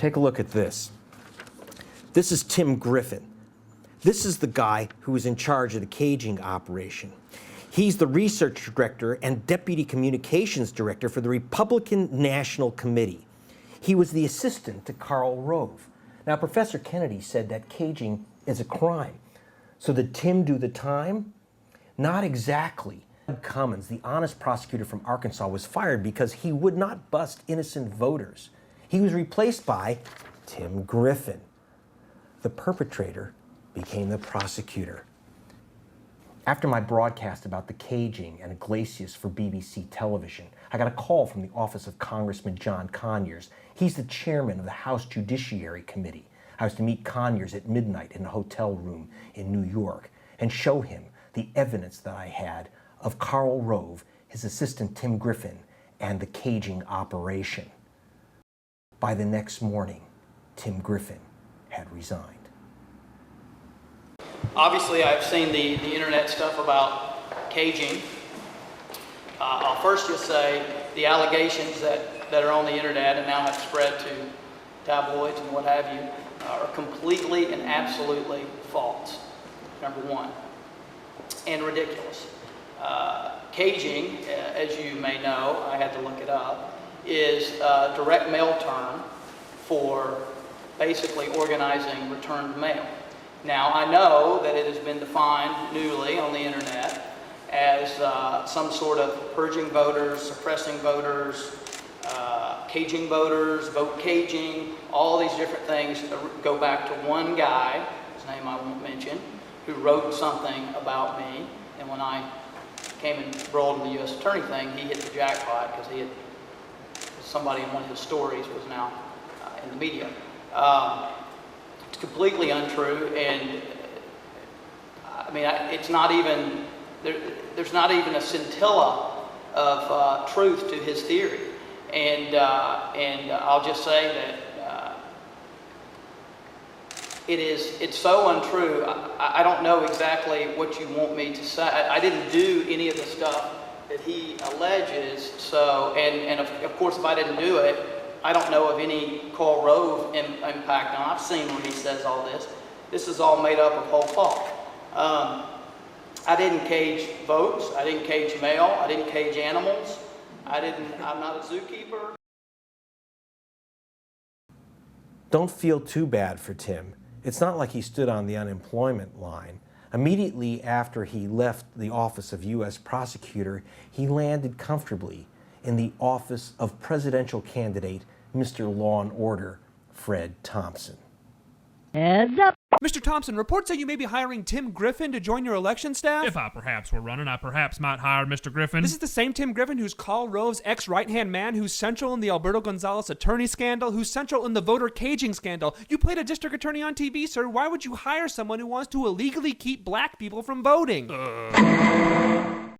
Take a look at this. This is Tim Griffin. This is the guy who was in charge of the caging operation. He's the research director and deputy communications director for the Republican National Committee. He was the assistant to Karl Rove. Now, Professor Kennedy said that caging is a crime. So did Tim do the time? Not exactly. Doug Cummins, the honest prosecutor from Arkansas, was fired because he would not bust innocent voters. He was replaced by Tim Griffin. The perpetrator became the prosecutor. After my broadcast about the caging and Iglesias for BBC television, I got a call from the office of Congressman John Conyers. He's the chairman of the House Judiciary Committee. I was to meet Conyers at midnight in a hotel room in New York and show him the evidence that I had of Karl Rove, his assistant Tim Griffin, and the caging operation. By the next morning, Tim Griffin had resigned. Obviously, I've seen the internet stuff about caging. I'll first just say the allegations that are on the internet and now have spread to tabloids and what have you are completely and absolutely false, number one, and ridiculous. Caging, as you may know, I had to look it up, is a direct mail term for basically organizing returned mail. Now, I know that it has been defined newly on the internet as some sort of purging voters, suppressing voters, caging voters, vote caging, all these different things go back to one guy, his name I won't mention, who wrote something about me, and when I came and rolled in the U.S. Attorney thing, he hit the jackpot because he had, somebody in one of his stories was now in the media. It's completely untrue, and I mean, it's not even, there's not even a scintilla of truth to his theory. And I'll just say that it's so untrue. I don't know exactly what you want me to say. I didn't do any of the stuff that he alleges. So, and of course, if I didn't do it, I don't know of any Karl Rove impact. Now, I've seen when he says all this. This is all made up of whole cloth. I didn't cage votes. I didn't cage mail. I didn't cage animals. I'm not a zookeeper. Don't feel too bad for Tim. It's not like he stood on the unemployment line. Immediately after he left the office of U.S. prosecutor, he landed comfortably in the office of presidential candidate Mr. Law and Order, Fred Thompson. Heads up! Mr. Thompson, reports say you may be hiring Tim Griffin to join your election staff? If I perhaps were running, I perhaps might hire Mr. Griffin. This is the same Tim Griffin who's Karl Rove's ex-right-hand man, who's central in the Alberto Gonzales attorney scandal, who's central in the voter caging scandal. You played a district attorney on TV, sir. Why would you hire someone who wants to illegally keep black people from voting?